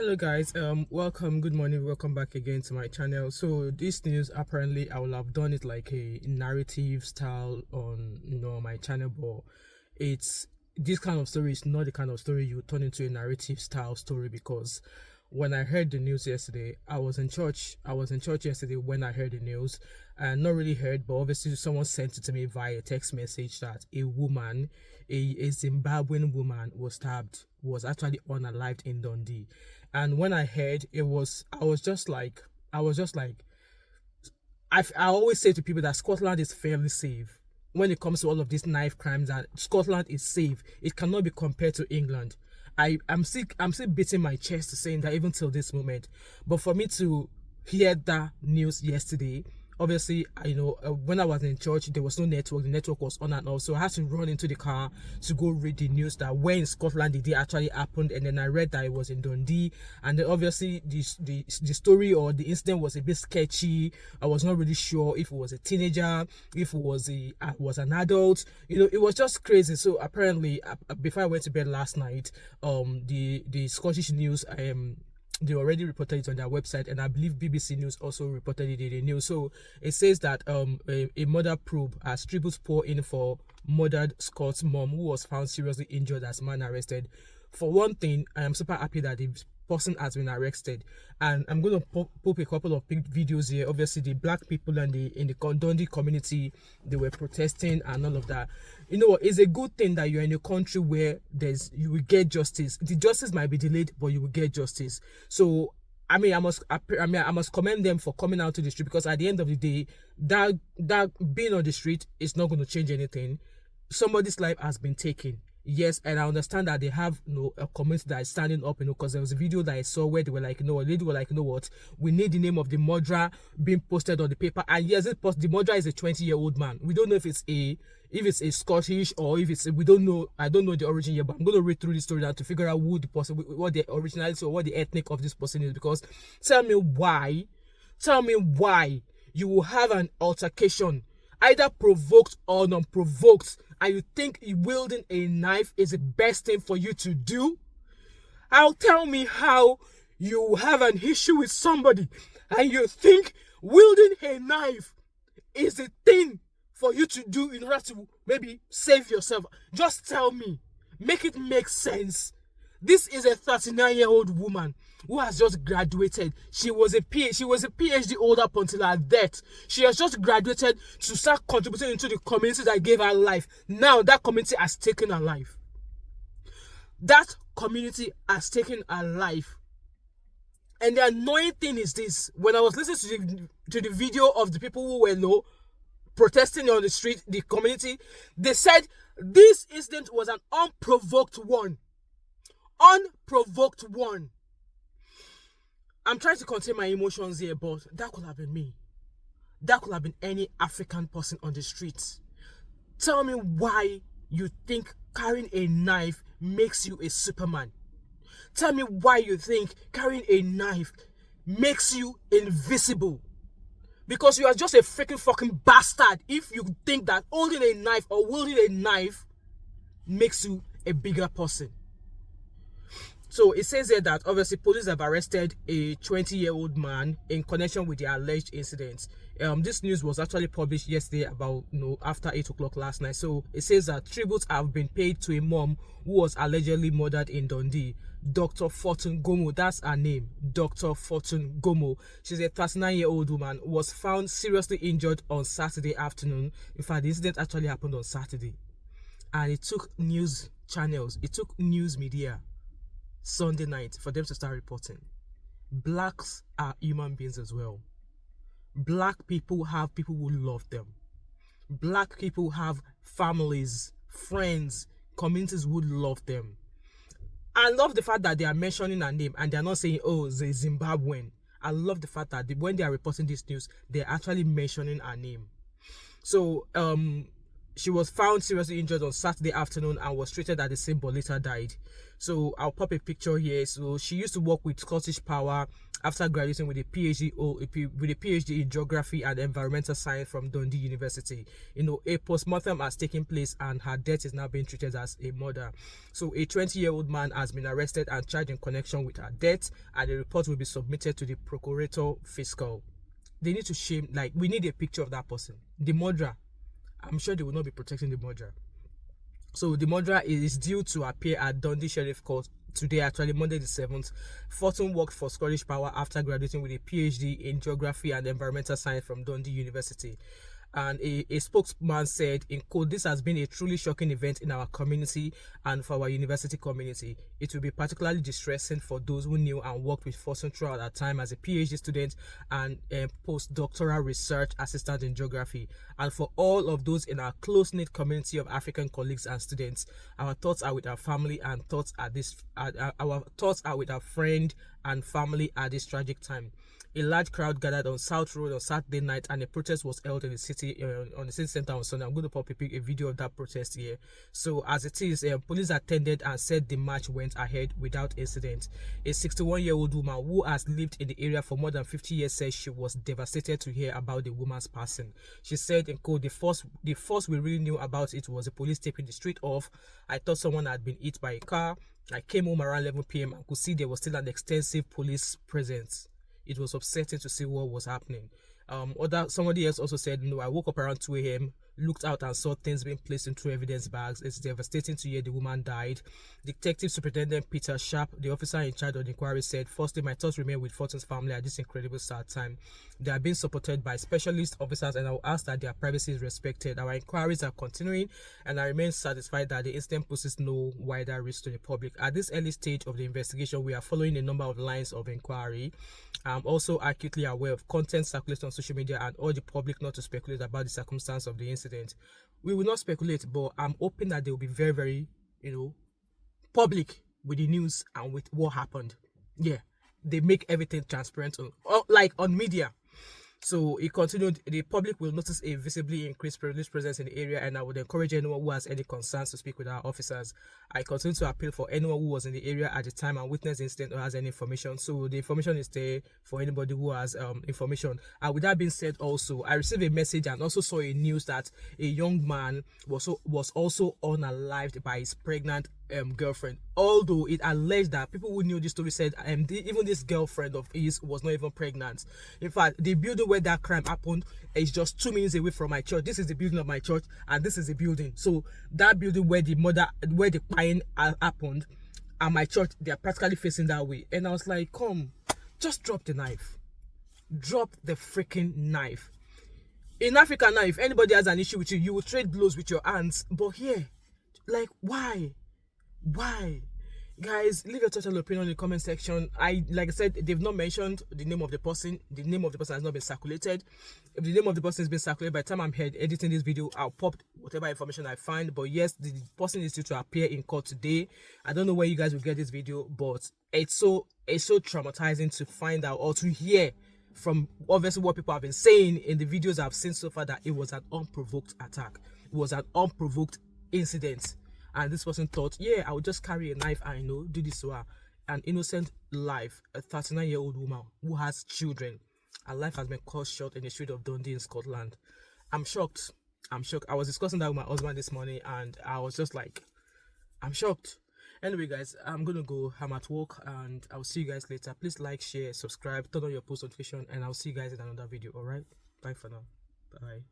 Hello guys, welcome, good morning, welcome back again to my channel. So this news, apparently I will have done it like a narrative style on my channel, but it's this kind of story is not the kind of story you turn into a narrative style story. Because when I heard the news yesterday, I was in church yesterday when I heard the news, and not really heard, but obviously someone sent it to me via text message that a woman, a Zimbabwean woman, was actually unalived in Dundee. And when I heard it, I was just like, I always say to people that Scotland is fairly safe when it comes to all of these knife crimes, and Scotland is safe. It cannot be compared to England. I'm still beating my chest saying that even till this moment. But for me to hear that news yesterday, obviously, when I was in church, there was no network. The network was on and off, so I had to run into the car to go read the news that where in Scotland did it actually happened. And then I read that it was in Dundee, and then obviously the story or the incident was a bit sketchy. I was not really sure if it was a teenager, if it was an adult. It was just crazy. So apparently, before I went to bed last night, the Scottish news, they already reported it on their website, and I believe BBC News also reported it in the news. So it says that a murder probe as tributes pour in for murdered Scott's mom, who was found seriously injured as man arrested. For one thing, I am super happy that the person has been arrested, and I'm going to pop a couple of big videos here. Obviously, the black people and in the Dundee community, they were protesting and all of that. It's a good thing that you're in a country where you will get justice. The justice might be delayed, but you will get justice. So I must commend them for coming out to the street, because at the end of the day, that being on the street is not going to change anything. Somebody's life has been taken. Yes, and I understand that they have a community that is standing up, because there was a video that I saw where they were like, a lady were like, what, we need the name of the murderer being posted on the paper. And yes, the murderer is a 20-year-old man. We don't know if it's a Scottish, or if it's, we don't know. I don't know the origin yet, but I'm going to read through the story now to figure out who the person, what the originality or what the ethnic of this person is. Because tell me why you will have an altercation, either provoked or non-provoked, and you think wielding a knife is the best thing for you to do? Tell me how you have an issue with somebody and you think wielding a knife is the thing for you to do in order to maybe save yourself. Just tell me. Make it make sense. This is a 39-year-old woman who has just graduated. She was a PhD holder up until her death. She has just graduated to start contributing into the community that gave her life. Now that community has taken her life. That community has taken her life. And the annoying thing is this: when I was listening to the video of the people who were protesting on the street, the community, they said this incident was an unprovoked one. Unprovoked one. I'm trying to contain my emotions here, but that could have been me. That could have been any African person on the streets. Tell me why you think carrying a knife makes you a Superman. Tell me why you think carrying a knife makes you invisible. Because you are just a freaking fucking bastard if you think that holding a knife or wielding a knife makes you a bigger person. So it says here that obviously police have arrested a 20-year-old man in connection with the alleged incident. This news was actually published yesterday about after 8 o'clock last night. So it says that tributes have been paid to a mom who was allegedly murdered in Dundee. Dr. Fortune Gomo, that's her name. Dr. Fortune Gomo. She's a 39-year-old woman, was found seriously injured on Saturday afternoon. In fact, the incident actually happened on Saturday. And it took news channels, it took news media Sunday night for them to start reporting. Blacks are human beings as well. Black people have people who love them. Black people have families, friends, communities who love them. I love the fact that they are mentioning her name and they are not saying, oh, the Zimbabwean. I love the fact that when they are reporting this news, they're actually mentioning her name. So, she was found seriously injured on Saturday afternoon and was treated at the scene but later died. So I'll pop a picture here. So she used to work with Scottish Power after graduating with a PhD in geography and environmental science from Dundee University. A postmortem has taken place and her death is now being treated as a murder. So a 20-year-old man has been arrested and charged in connection with her death, and the report will be submitted to the Procurator Fiscal. They need to we need a picture of that person. The murderer. I'm sure they will not be protecting the murderer. So the murderer is due to appear at Dundee Sheriff Court today, actually Monday the 7th. Fortune worked for Scottish Power after graduating with a PhD in geography and environmental science from Dundee University. And a spokesman said, in quote, "This has been a truly shocking event in our community and for our university community. It will be particularly distressing for those who knew and worked with Fortune throughout our time as a PhD student and postdoctoral research assistant in geography, and for all of those in our close-knit community of African colleagues and students. Our thoughts are with our family and our thoughts are with our friend and family at this tragic time." A large crowd gathered on South Road on Saturday night, and a protest was held in the city, on the city center on Sunday. I'm going to pop a video of that protest here. So as it is, police attended and said the march went ahead without incident. A 61-year-old woman who has lived in the area for more than 50 years says she was devastated to hear about the woman's passing. She said, in quote, the first we really knew about it was the police taping the street off. I thought someone had been hit by a car. I came home around 11 p.m. and could see there was still an extensive police presence. It was upsetting to see what was happening. Somebody else also said, I woke up around 2 a.m., looked out and saw things being placed into evidence bags. It's devastating to hear the woman died. Detective Superintendent Peter Sharp, the officer in charge of the inquiry, said, "Firstly, my thoughts remain with Fortune's family at this incredible sad time. They are being supported by specialist officers, and I will ask that their privacy is respected. Our inquiries are continuing, and I remain satisfied that the incident poses no wider risk to the public. At this early stage of the investigation, we are following a number of lines of inquiry. I'm also acutely aware of content circulated on social media and urge the public not to speculate about the circumstance of the incident." We will not speculate, but I'm hoping that they will be very, very, public with the news and with what happened. Yeah, they make everything transparent on media. So he continued, "The public will notice a visibly increased police presence in the area, and I would encourage anyone who has any concerns to speak with our officers. I continue to appeal for anyone who was in the area at the time and witnessed the incident or has any information." So the information is there for anybody who has information. And with that being said, also, I received a message and also saw a news that a young man was also unalived by his pregnant girlfriend. Although it alleged that people who knew this story said even this girlfriend of his was not even pregnant. In fact, the building where that crime happened is just 2 minutes away from my church. This is the building of my church, and this is the building. So that building where the crime happened and my church, they are practically facing that way. And I was like, come, just drop the knife. Drop the freaking knife. In Africa now, if anybody has an issue with you, you will trade blows with your hands. But here, why? Guys, leave your total opinion in the comment section. Like I said, they've not mentioned the name of the person. The name of the person has not been circulated. If the name of the person has been circulated, by the time I'm here editing this video, I'll pop whatever information I find. But yes, the person is due to appear in court today. I don't know where you guys will get this video, but it's so traumatizing to find out or to hear from obviously what people have been saying in the videos I've seen so far, that it was an unprovoked attack. It was an unprovoked incident. And this person thought, yeah, I would just carry a knife and do this to her. An innocent life, a 39-year-old woman who has children, her life has been cut short in the street of Dundee in Scotland. I'm shocked. I was discussing that with my husband this morning, and I was just like, I'm shocked. Anyway, guys, I'm gonna go. I'm at work, and I'll see you guys later. Please like, share, subscribe, turn on your post notification, and I'll see you guys in another video. All right, bye for now. Bye.